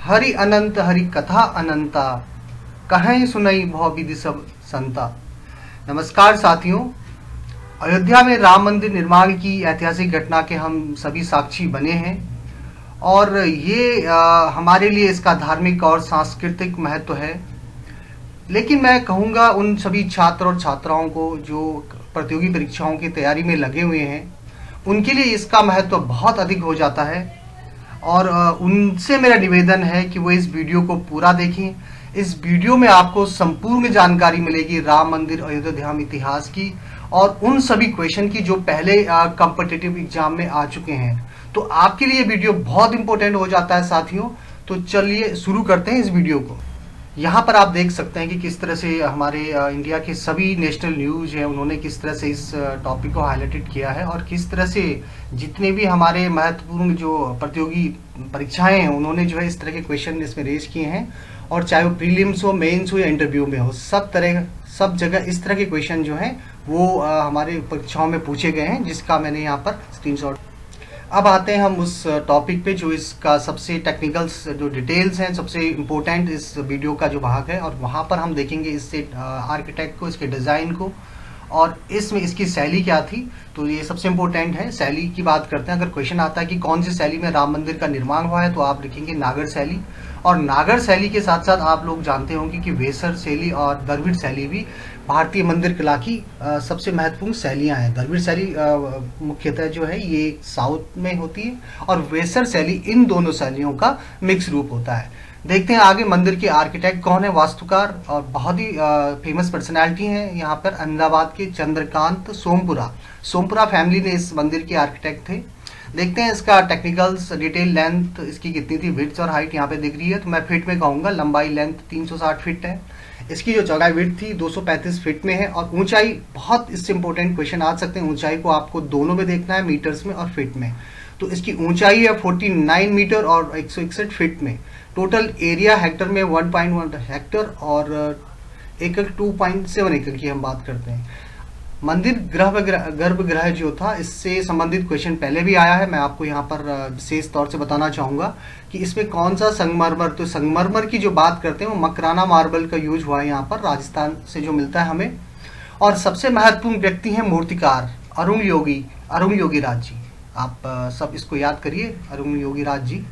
हरि अनंत हरि कथा अनंता, कहीं सुनई भव विधि सब संता। नमस्कार साथियों, अयोध्या में राम मंदिर निर्माण की ऐतिहासिक घटना के हम सभी साक्षी बने हैं और ये हमारे लिए इसका धार्मिक और सांस्कृतिक महत्व है। लेकिन मैं कहूँगा उन सभी छात्र और छात्राओं को जो प्रतियोगी परीक्षाओं की तैयारी में लगे हुए हैं, उनके लिए इसका महत्व बहुत अधिक हो जाता है और उनसे मेरा निवेदन है कि वो इस वीडियो को पूरा देखें। इस वीडियो में आपको संपूर्ण जानकारी मिलेगी राम मंदिर अयोध्या इतिहास की और उन सभी क्वेश्चन की जो पहले कॉम्पिटिटिव एग्जाम में आ चुके हैं। तो आपके लिए वीडियो बहुत इंपॉर्टेंट हो जाता है साथियों। तो चलिए शुरू करते हैं इस वीडियो को। यहाँ पर आप देख सकते हैं कि किस तरह से हमारे इंडिया के सभी नेशनल न्यूज़ हैं, उन्होंने किस तरह से इस टॉपिक को हाईलाइटेड किया है और किस तरह से जितने भी हमारे महत्वपूर्ण जो प्रतियोगी परीक्षाएं हैं, उन्होंने जो है इस तरह के क्वेश्चन इसमें रेज किए हैं। और चाहे वो प्रीलिम्स हो, मेंस हो या इंटरव्यू में हो, सब जगह इस तरह के क्वेश्चन जो हैं वो हमारे परीक्षाओं में पूछे गए हैं, जिसका मैंने यहाँ पर स्क्रीनशॉट। अब आते हैं हम उस टॉपिक पे जो इसका सबसे टेक्निकल्स जो डिटेल्स हैं, सबसे इम्पोर्टेंट इस वीडियो का जो भाग है, और वहाँ पर हम देखेंगे इससे आर्किटेक्ट को, इसके डिज़ाइन को और इसमें इसकी शैली क्या थी। तो ये सबसे इम्पोर्टेंट है। शैली की बात करते हैं। अगर क्वेश्चन आता है कि कौन सी शैली में राम मंदिर का निर्माण हुआ है, तो आप लिखेंगे नागर शैली। और नागर शैली के साथ साथ आप लोग जानते होंगे कि वेसर शैली और द्रविड़ शैली भी भारतीय मंदिर कला की सबसे महत्वपूर्ण शैलियाँ हैं। द्रविड़ शैली मुख्यतः जो है ये साउथ में होती है और वेसर शैली इन दोनों शैलियों का मिक्स रूप होता है। देखते हैं आगे मंदिर के आर्किटेक्ट कौन है, वास्तुकार, और बहुत ही फेमस पर्सनैलिटी हैं यहाँ पर अहमदाबाद के चंद्रकांत सोमपुरा फैमिली ने इस मंदिर के आर्किटेक्ट थे। देखते हैं इसका टेक्निकल्स, डिटेल लेंथ इसकी कितनी थी, विड्थ और हाइट यहाँ पे दिख रही है। तो मैं फीट में कहूँगा, लंबाई लेंथ 360 फीट है। इसकी जो चौड़ाई विड्थ थी 235 फीट में है और ऊंचाई, बहुत इससे इंपॉर्टेंट क्वेश्चन आ सकते हैं, ऊंचाई को आपको दोनों में देखना है, मीटर्स में और फीट में। तो इसकी ऊंचाई है 49 मीटर और 161 फीट में। टोटल एरिया हेक्टर में 1.1 हेक्टर और एकड़ 2.7 एकड़ की हम बात करते हैं। मंदिर गर्भगृह जो था, इससे संबंधित क्वेश्चन पहले भी आया है। मैं आपको यहाँ पर विशेष तौर से बताना चाहूँगा कि इसमें कौन सा संगमरमर, तो संगमरमर की जो बात करते हैं वो मकराना मार्बल का यूज हुआ है यहाँ पर, राजस्थान से जो मिलता है हमें। और सबसे महत्वपूर्ण व्यक्ति हैं मूर्तिकार अरुण योगी राज जी। आप सब इसको याद करिए, अरुण योगी राज जी।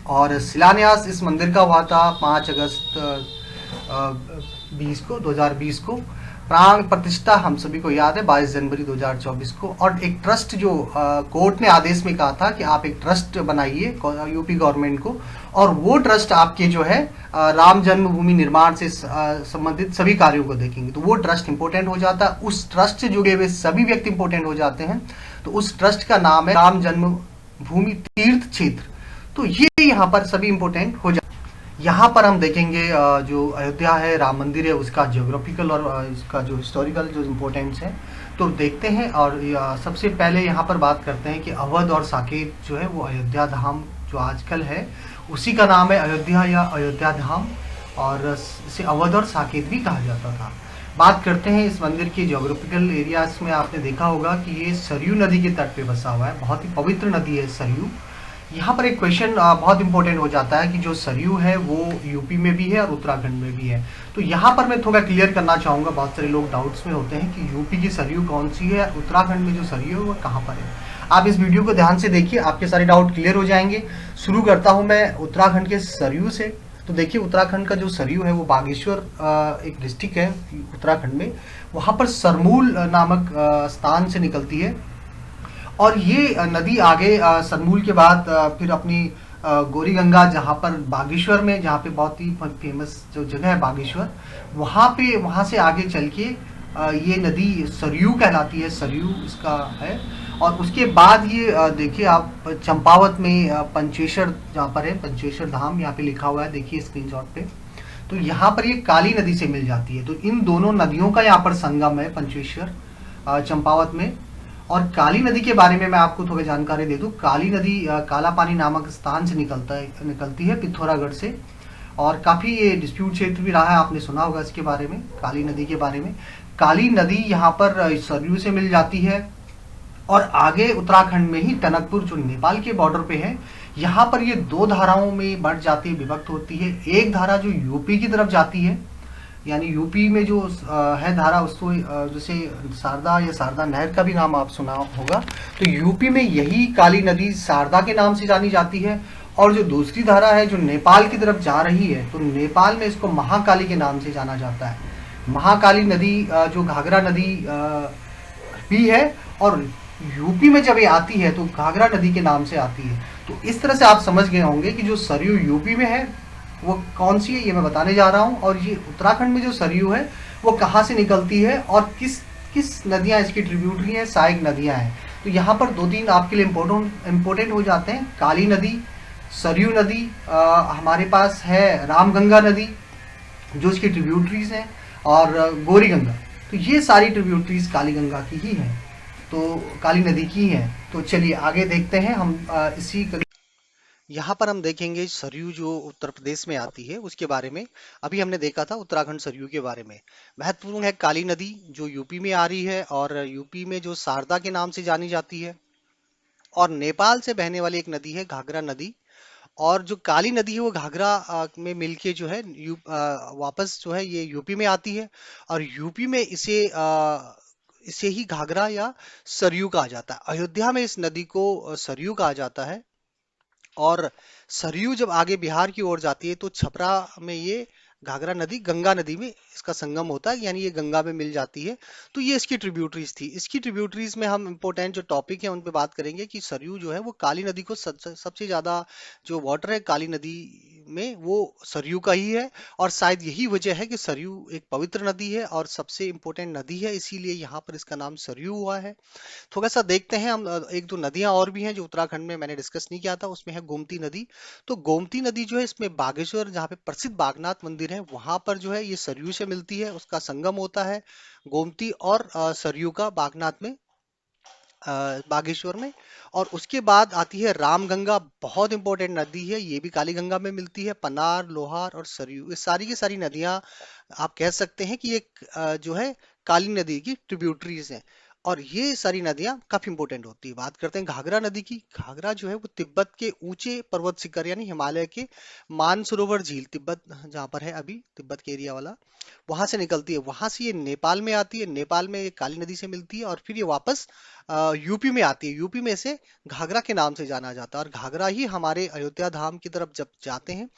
और शिलान्यास इस मंदिर का हुआ था 5 अगस्त 2020 को। प्राण प्रतिष्ठा हम सभी को याद है 22 जनवरी 2024 को। और एक ट्रस्ट जो कोर्ट ने आदेश में कहा था कि आप एक ट्रस्ट बनाइए यूपी गवर्नमेंट को, और वो ट्रस्ट आपके जो है राम जन्मभूमि निर्माण से संबंधित सभी कार्यों को देखेंगे। तो वो ट्रस्ट इंपॉर्टेंट हो जाता है। उस ट्रस्ट से जुड़े हुए सभी व्यक्ति इंपॉर्टेंट हो जाते हैं। तो उस ट्रस्ट का नाम है राम जन्मभूमि तीर्थ क्षेत्र। तो ये यहाँ पर सभी इंपॉर्टेंट हो जाते हैं। यहाँ पर हम देखेंगे जो अयोध्या है, राम मंदिर है, उसका ज्योग्राफिकल और इसका जो हिस्टोरिकल जो इम्पोर्टेंस है तो देखते हैं। और सबसे पहले यहाँ पर बात करते हैं कि अवध और साकेत जो है वो अयोध्या धाम जो आजकल है उसी का नाम है अयोध्या या अयोध्या धाम, और इसे अवध और साकेत भी कहा जाता था। बात करते हैं इस मंदिर के ज्योग्राफिकल एरियाज में। आपने देखा होगा कि ये सरयू नदी के तट पे बसा हुआ है, बहुत ही पवित्र नदी है सरयू। यहाँ पर एक क्वेश्चन बहुत इंपॉर्टेंट हो जाता है कि जो सरयू है वो यूपी में भी है और उत्तराखंड में भी है। तो यहाँ पर मैं थोड़ा क्लियर करना चाहूँगा, बहुत सारे लोग डाउट्स में होते हैं कि यूपी की सरयू कौन सी है, उत्तराखंड में जो सरयू है वो कहाँ पर है। आप इस वीडियो को ध्यान से देखिए, आपके सारे डाउट क्लियर हो जाएंगे। शुरू करता हूँ मैं उत्तराखंड के सरयू से। तो देखिए उत्तराखंड का जो सरयू है वो बागेश्वर एक डिस्ट्रिक्ट है उत्तराखंड में, वहाँ पर सरमूल नामक स्थान से निकलती है। और ये नदी आगे सरमूल के बाद फिर अपनी गौरी गंगा, जहाँ पर बागेश्वर में, जहाँ पे बहुत ही फेमस जो जगह है बागेश्वर, वहाँ से आगे चल के ये नदी सरयू कहलाती है, सरयू इसका है। और उसके बाद ये देखिए आप चंपावत में पंचेश्वर जहाँ पर है, पंचेश्वर धाम यहाँ पे लिखा हुआ है, देखिए स्क्रीनशॉट पे। तो यहाँ पर ये काली नदी से मिल जाती है। तो इन दोनों नदियों का यहाँ पर संगम है पंचेश्वर चंपावत में। और काली नदी के बारे में मैं आपको थोड़ी जानकारी दे दूं। काली नदी काला पानी नामक स्थान से निकलती है पिथौरागढ़ से, और काफ़ी ये डिस्प्यूट क्षेत्र भी रहा है, आपने सुना होगा इसके बारे में, काली नदी के बारे में। काली नदी यहाँ पर सरयू से मिल जाती है और आगे उत्तराखंड में ही टनकपुर जो नेपाल के बॉर्डर पे है, यहाँ पर ये दो धाराओं में बढ़ जाती है, विभक्त होती है। एक धारा जो यूपी की तरफ जाती है, यानी यूपी में जो है धारा, उसको जैसे शारदा या शारदा नहर का भी नाम आप सुना होगा, तो यूपी में यही काली नदी शारदा के नाम से जानी जाती है। और जो दूसरी धारा है जो नेपाल की तरफ जा रही है, तो नेपाल में इसको महाकाली के नाम से जाना जाता है। महाकाली नदी जो घाघरा नदी भी है, और यूपी में जब ये आती है तो घाघरा नदी के नाम से आती है। तो इस तरह से आप समझ गए होंगे कि जो सरयू यूपी में है वो कौन सी है, ये मैं बताने जा रहा हूँ। और ये उत्तराखंड में जो सरयू है वो कहाँ से निकलती है और किस किस नदियाँ इसकी ट्रिब्यूटरी हैं, सहायक नदियाँ हैं। तो यहाँ पर दो तीन आपके लिए इम्पोर्टेंट हो जाते हैं। काली नदी, सरयू नदी, हमारे पास है रामगंगा नदी जो इसकी ट्रिब्यूटरीज हैं, और गौरी गंगा। तो ये सारी ट्रिब्यूटरीज काली गंगा की ही हैं, तो काली नदी की हैं। तो चलिए आगे देखते हैं हम इसी यहाँ पर हम देखेंगे सरयू जो उत्तर प्रदेश में आती है उसके बारे में। अभी हमने देखा था उत्तराखंड सरयू के बारे में। महत्वपूर्ण है काली नदी जो यूपी में आ रही है, और यूपी में जो शारदा के नाम से जानी जाती है। और नेपाल से बहने वाली एक नदी है घाघरा नदी। और जो काली नदी है वो घाघरा में मिलके जो है वापस जो है ये यूपी में आती है, और यूपी में इसे ही घाघरा या सरयू कहा जाता है। अयोध्या में इस नदी को सरयू कहा जाता है। और सरयू जब आगे बिहार की ओर जाती है तो छपरा में ये घाघरा नदी गंगा नदी में इसका संगम होता है, यानी ये गंगा में मिल जाती है। तो ये इसकी ट्रिब्यूटरीज थी। इसकी ट्रिब्यूटरीज में हम इंपॉर्टेंट जो टॉपिक है उन पे बात करेंगे कि सरयू जो है वो काली नदी को सबसे ज्यादा जो वाटर है काली नदी में वो सरयू का ही है। और शायद यही वजह है कि सरयू एक पवित्र नदी है और सबसे इंपॉर्टेंट नदी है, इसीलिए यहाँ पर इसका नाम सरयू हुआ है। थोड़ा सा देखते हैं हम, एक दो नदियां और भी हैं जो उत्तराखंड में मैंने डिस्कस नहीं किया था, उसमें है गोमती नदी। तो गोमती नदी जो है इसमें बागेश्वर जहाँ पे प्रसिद्ध बागनाथ मंदिर है वहां पर जो है ये सरयू से मिलती है, उसका संगम होता है गोमती और सरयू का बागनाथ में, बागेश्वर में। और उसके बाद आती है रामगंगा, बहुत इंपॉर्टेंट नदी है, ये भी काली गंगा में मिलती है। पनार, लोहार और सरयू, ये सारी की सारी नदियां आप कह सकते हैं कि ये जो है काली नदी की ट्रिब्यूटरीज हैं। और ये सारी नदियां काफी इंपॉर्टेंट होती है। बात करते हैं घाघरा नदी की। घाघरा जो है वो तिब्बत के ऊंचे पर्वत शिखर यानी हिमालय के मानसरोवर झील, तिब्बत जहाँ पर है अभी तिब्बत के एरिया वाला, वहां से निकलती है। वहां से ये नेपाल में आती है, नेपाल में ये काली नदी से मिलती है, और फिर ये वापस यूपी में आती है। यूपी में इसे घाघरा के नाम से जाना जाता है। और घाघरा ही हमारे अयोध्या धाम की तरफ जब जाते हैं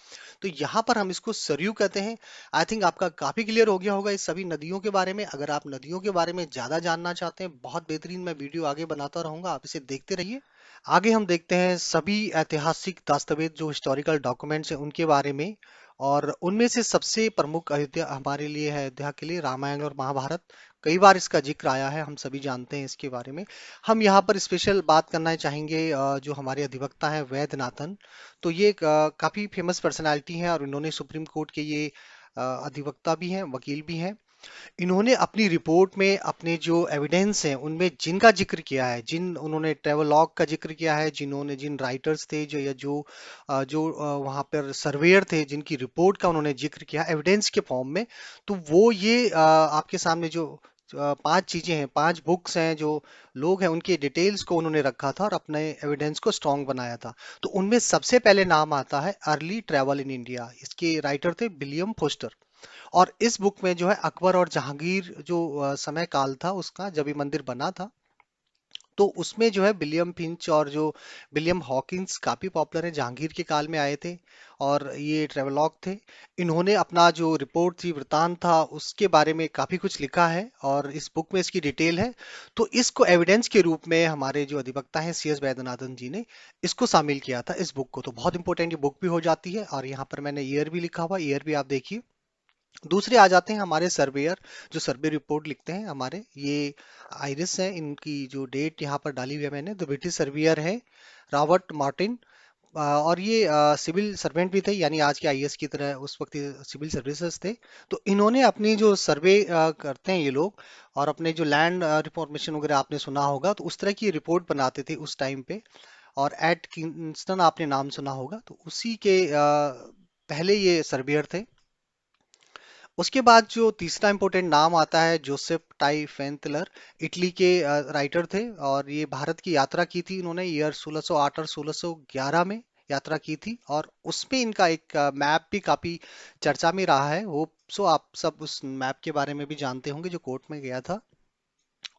तो यहाँ पर हम इसको सरयू कहते हैं। आई थिंक आपका काफी क्लियर हो गया होगा इस सभी नदियों के बारे में। अगर आप नदियों के बारे में ज्यादा जानना चाहते हैं, बहुत बेहतरीन मैं वीडियो आगे बनाता रहूंगा, आप इसे देखते रहिए। आगे हम देखते हैं सभी ऐतिहासिक दस्तावेज जो हिस्टोरिकल डॉक्यूमेंट्स हैं उनके बारे में। और उनमें से सबसे प्रमुख अयोध्या हमारे लिए है, अयोध्या के लिए रामायण और महाभारत। कई बार इसका जिक्र आया है, हम सभी जानते हैं इसके बारे में। हम यहाँ पर स्पेशल बात करना चाहेंगे जो हमारे अधिवक्ता हैं वैद्यनाथन। तो ये काफी फेमस पर्सनालिटी हैं, और इन्होंने सुप्रीम कोर्ट के ये अधिवक्ता भी हैं, वकील भी हैं। इन्होंने अपनी रिपोर्ट में अपने जो एविडेंस हैं उनमें जिनका जिक्र किया है, जिन उन्होंने ट्रेवल लॉग का जिक्र किया है, जिन्होंने जिन राइटर्स थे जो या जो वहाँ पर सर्वेयर थे जिनकी रिपोर्ट का उन्होंने जिक्र किया एविडेंस के फॉर्म में, तो वो ये आपके सामने जो पांच चीजें हैं, पांच बुक्स हैं, जो लोग हैं उनकी डिटेल्स को उन्होंने रखा था और अपने एविडेंस को स्ट्रॉन्ग बनाया था। तो उनमें सबसे पहले नाम आता है अर्ली ट्रैवल इन इंडिया। इसके राइटर थे विलियम फोस्टर। और इस बुक में जो है अकबर और जहांगीर जो समय काल था उसका, जब ये मंदिर बना था, तो उसमें जो है विलियम फिंच और जो विलियम हॉकिंस काफी पॉपुलर है, जहांगीर के काल में आए थे और ये ट्रेवलॉग थे। इन्होंने अपना जो रिपोर्ट थी, वृतांत था, उसके बारे में काफी कुछ लिखा है और इस बुक में इसकी डिटेल है। तो इसको एविडेंस के रूप में हमारे जो अधिवक्ता हैं सी एस वैद्यनाथन जी ने इसको शामिल किया था इस बुक को। तो बहुत इंपॉर्टेंट ये बुक भी हो जाती है, और यहाँ पर मैंने ईयर भी लिखा हुआ, ईयर भी आप देखिए। दूसरे आ जाते हैं हमारे सर्वेयर, जो सर्वे रिपोर्ट लिखते हैं हमारे, ये आइरिस है, इनकी जो डेट यहाँ पर डाली हुई है मैंने, तो ब्रिटिश सर्वेयर है रॉबर्ट मार्टिन। और ये सिविल सर्वेंट भी थे, यानी आज के आईएएस की तरह उस वक्त सिविल सर्विसेज थे। तो इन्होंने अपनी जो सर्वे करते हैं ये लोग, और अपने जो लैंड रिफॉर्मेशन वगैरह आपने सुना होगा, तो उस तरह की रिपोर्ट बनाते थे उस टाइम पे। और एट किंगस्टन आपने नाम सुना होगा, तो उसी के पहले ये सर्वेयर थे। उसके बाद जो तीसरा इंपॉर्टेंट नाम आता है जोसेफ टाई फेंतलर, इटली के राइटर थे, और ये भारत की यात्रा की थी इन्होंने ईयर 1608 और 1611 में यात्रा की थी, और उसमें इनका एक मैप भी काफी चर्चा में रहा है। वो सो आप सब उस मैप के बारे में भी जानते होंगे जो कोर्ट में गया था।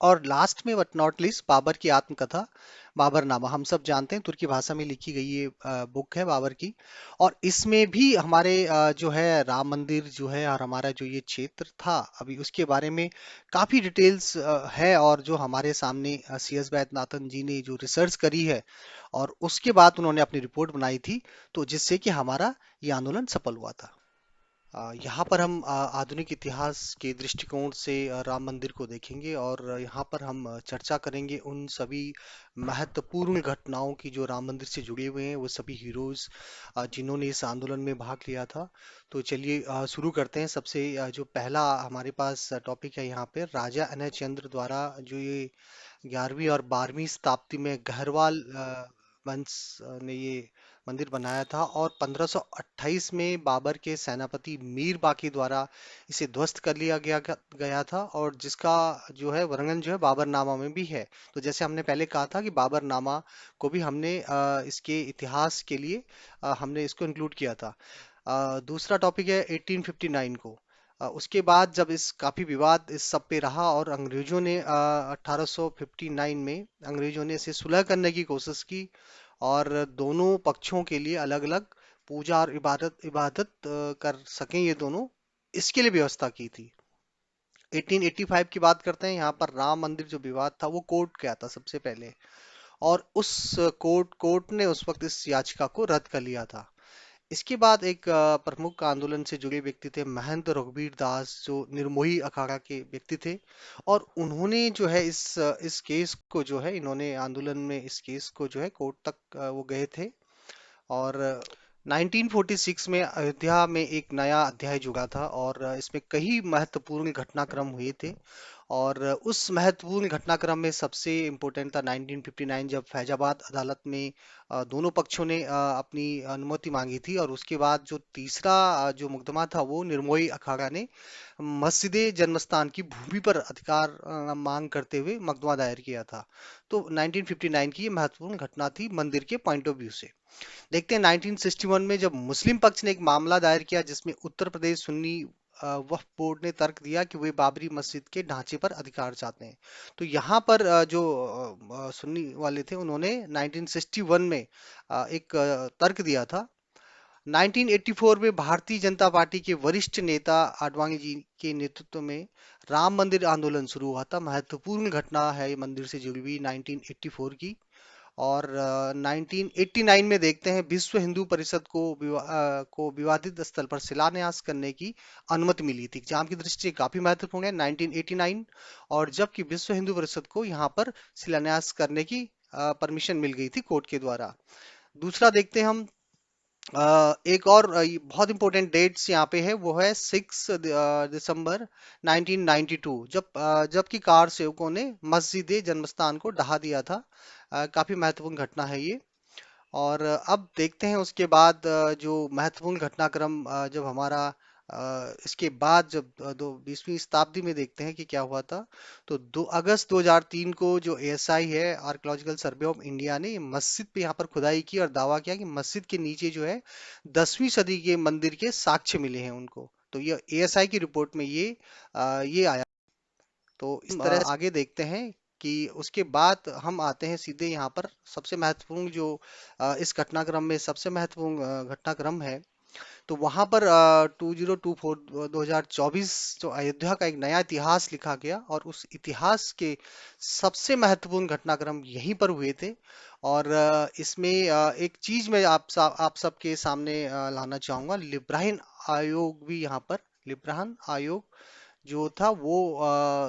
और लास्ट में बट नॉट लीस्ट, बाबर की आत्मकथा, बाबरनामा, हम सब जानते हैं तुर्की भाषा में लिखी गई ये बुक है बाबर की। और इसमें भी हमारे जो है राम मंदिर जो है और हमारा जो ये क्षेत्र था अभी उसके बारे में काफी डिटेल्स है, और जो हमारे सामने सी एस वैद्यनाथन जी ने जो रिसर्च करी है और उसके बाद उन्होंने अपनी रिपोर्ट बनाई थी, तो जिससे कि हमारा ये आंदोलन सफल हुआ था। यहाँ पर हम आधुनिक इतिहास के दृष्टिकोण से राम मंदिर को देखेंगे, और यहाँ पर हम चर्चा करेंगे उन सभी महत्वपूर्ण घटनाओं की जो राम मंदिर से जुड़े हुए हैं, वो सभी हीरोज जिन्होंने इस आंदोलन में भाग लिया था। तो चलिए शुरू करते हैं। सबसे जो पहला हमारे पास टॉपिक है यहाँ पे, राजा अनय चंद्र द्वारा जो ये 11वीं और 12वीं शताब्दी में गहरवाल वंश ने ये मंदिर बनाया था, और 1528 में बाबर के सेनापति मीर बाकी द्वारा इसे ध्वस्त कर लिया गया था, और जिसका जो है वर्णन जो है बाबरनामा में भी है। तो जैसे हमने पहले कहा था कि बाबरनामा को भी हमने इसके इतिहास के लिए हमने इसको इंक्लूड किया था। दूसरा टॉपिक है 1859 को। उसके बाद जब इस काफी विवाद इस सब पे रहा, और अंग्रेजों ने 1859 में अंग्रेजों ने इसे सुलह करने की कोशिश की, और दोनों पक्षों के लिए अलग अलग पूजा और इबादत इबादत कर सकें ये दोनों, इसके लिए व्यवस्था की थी। 1885 की बात करते हैं। यहाँ पर राम मंदिर जो विवाद था वो कोर्ट गया था सबसे पहले, और उस कोर्ट ने उस वक्त इस याचिका को रद्द कर लिया था। इसके बाद एक प्रमुख आंदोलन से जुड़े व्यक्ति थे महंत रघुवीर दास, जो निर्मोही अखाड़ा के व्यक्ति थे, और उन्होंने जो है इस केस को जो है, इन्होंने आंदोलन में इस केस को जो है कोर्ट तक वो गए थे। और 1946 में अयोध्या में एक नया अध्याय जुड़ा था, और इसमें कई महत्वपूर्ण घटनाक्रम हुए थे। और उस महत्वपूर्ण घटनाक्रम में सबसे इम्पोर्टेंट था 1959, जब फैजाबाद अदालत में दोनों पक्षों ने अपनी अनुमति मांगी थी, और उसके बाद जो तीसरा जो मुकदमा था वो निर्मोही अखाड़ा ने मस्जिद जन्मस्थान की भूमि पर अधिकार मांग करते हुए मुकदमा दायर किया था। तो 1959 की ये महत्वपूर्ण घटना थी मंदिर के पॉइंट ऑफ व्यू से। देखते हैं 1961 में जब मुस्लिम पक्ष ने एक मामला दायर किया, जिसमें उत्तर प्रदेश सुन्नी वक्फ बोर्ड ने तर्क दिया कि वे बाबरी मस्जिद के ढांचे पर अधिकार चाहते हैं। तो यहाँ पर जो सुन्नी वाले थे उन्होंने 1961 में एक तर्क दिया था। 1984 में भारतीय जनता पार्टी के वरिष्ठ नेता आडवाणी जी के नेतृत्व में राम मंदिर आंदोलन शुरू हुआ था। महत्वपूर्ण घटना है ये मंदिर से जुड़ी हुई 1984 की। और 1989 में देखते हैं विश्व हिंदू परिषद को विवादित स्थल पर शिलान्यास करने की अनुमति मिली थी। एग्जाम की दृष्टि से काफी महत्वपूर्ण है 1989। और जबकि विश्व हिंदू परिषद को यहाँ पर शिलान्यास करने की परमिशन मिल गई थी कोर्ट के द्वारा। दूसरा देखते हैं हम, एक और बहुत इंपॉर्टेंट डेट्स यहाँ पे है, वो है 6 दिसंबर 1992, जबकि कार सेवकों ने मस्जिद जन्मस्थान को ढहा दिया था। काफी महत्वपूर्ण घटना है ये। और अब देखते हैं उसके बाद जो महत्वपूर्ण घटनाक्रम जब हमारा इसके बाद जब दो 20वीं शताब्दी में देखते हैं कि क्या हुआ था। तो 2 अगस्त 2003 को जो एएसआई है, आर्कियोलॉजिकल सर्वे ऑफ इंडिया ने मस्जिद पे यहाँ पर खुदाई की और दावा किया कि मस्जिद के नीचे जो है 10वीं सदी के मंदिर के साक्ष्य मिले हैं उनको। तो ये एएसआई की रिपोर्ट में ये आया। तो इस तरह आगे देखते हैं कि उसके बाद हम आते हैं सीधे यहाँ पर सबसे महत्वपूर्ण जो इस घटनाक्रम में सबसे महत्वपूर्ण घटनाक्रम है। तो वहां पर 2024 2024 जो अयोध्या का एक नया इतिहास लिखा गया, और उस इतिहास के सबसे महत्वपूर्ण घटनाक्रम यहीं पर हुए थे। और इसमें एक चीज मैं आप सबके सामने लाना चाहूंगा। लिब्राहन आयोग भी यहाँ पर, लिब्राहन आयोग जो था वो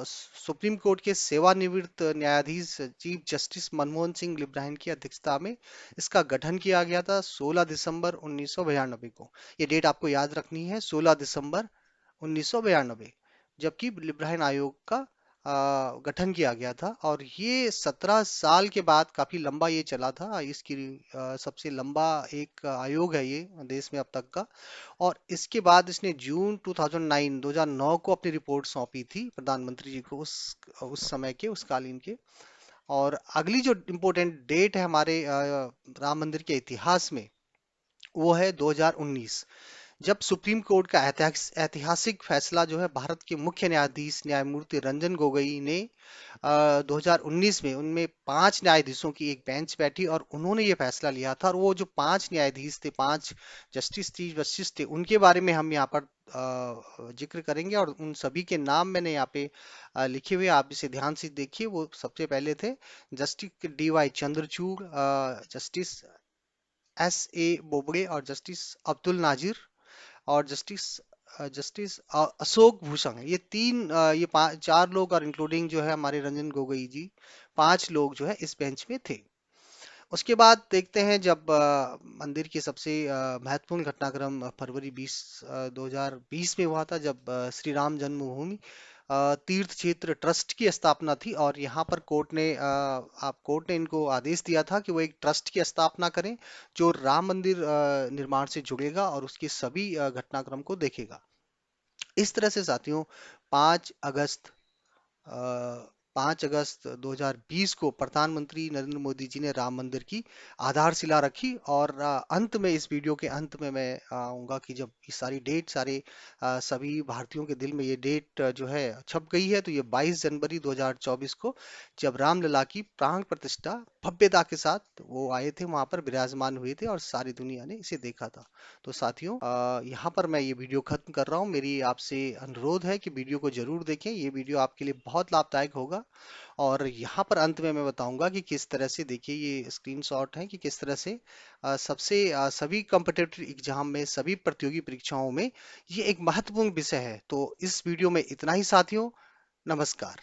सुप्रीम कोर्ट के सेवानिवृत्त न्यायाधीश चीफ जस्टिस मनमोहन सिंह लिब्राहन की अध्यक्षता में इसका गठन किया गया था 16 दिसंबर 1992 को। ये डेट आपको याद रखनी है, 16 दिसंबर 1992, जबकि लिब्राहन आयोग का गठन किया गया था। और ये 17 साल के बाद काफी लंबा ये चला था। इसकी सबसे लंबा एक आयोग है ये देश में अब तक का। और इसके बाद इसने जून 2009 को अपनी रिपोर्ट सौंपी थी प्रधानमंत्री जी को, उस समय के, उस कालीन के। और अगली जो इम्पोर्टेंट डेट है हमारे राम मंदिर के इतिहास में, वो है 2019, जब सुप्रीम कोर्ट का ऐतिहासिक फैसला जो है भारत के मुख्य न्यायाधीश न्यायमूर्ति रंजन गोगोई ने 2019 में, उनमें 5 न्यायाधीशों की एक बेंच बैठी और उन्होंने ये फैसला लिया था। और वो जो 5 न्यायाधीश थे, 5 चीफ जस्टिस थे, उनके बारे में हम यहाँ पर जिक्र करेंगे और उन सभी के नाम मैंने यहाँ पे लिखे हुए, आप इसे ध्यान से देखिए। वो सबसे पहले थे justice DY Chandrachud, justice SA Bobde और जस्टिस अब्दुल नाजिर और जस्टिस अशोक भूषण। ये तीन ये 4 लोग और इंक्लूडिंग जो है हमारे रंजन गोगोई जी, 5 लोग जो है इस बेंच में थे। उसके बाद देखते हैं जब मंदिर की सबसे महत्वपूर्ण घटनाक्रम फरवरी 2020 में हुआ था, जब श्री राम जन्मभूमि तीर्थ क्षेत्र ट्रस्ट की स्थापना थी। और यहाँ पर कोर्ट ने इनको आदेश दिया था कि वो एक ट्रस्ट की स्थापना करें जो राम मंदिर निर्माण से जुड़ेगा और उसके सभी घटनाक्रम को देखेगा। इस तरह से साथियों 5 अगस्त अ, 5 अगस्त 2020 को प्रधानमंत्री नरेंद्र मोदी जी ने राम मंदिर की आधारशिला रखी। और अंत में, इस वीडियो के अंत में मैं आऊंगा कि जब ये सारी डेट, सभी भारतीयों के दिल में ये डेट जो है छप गई है, तो ये 22 जनवरी 2024 को, जब रामलला की प्राण प्रतिष्ठा भव्यता के साथ वो आए थे, वहां पर विराजमान हुए थे और सारी दुनिया ने इसे देखा था। तो साथियों यहाँ पर मैं ये वीडियो खत्म कर रहा हूँ। मेरी आपसे अनुरोध है कि वीडियो को जरूर देखें, ये वीडियो आपके लिए बहुत लाभदायक होगा। और यहाँ पर अंत में मैं बताऊंगा कि किस तरह से, देखिए ये स्क्रीनशॉट है, कि किस तरह से सभी कॉम्पिटिटिव एग्जाम में, सभी प्रतियोगी परीक्षाओं में ये एक महत्वपूर्ण विषय है। तो इस वीडियो में इतना ही साथियों, नमस्कार।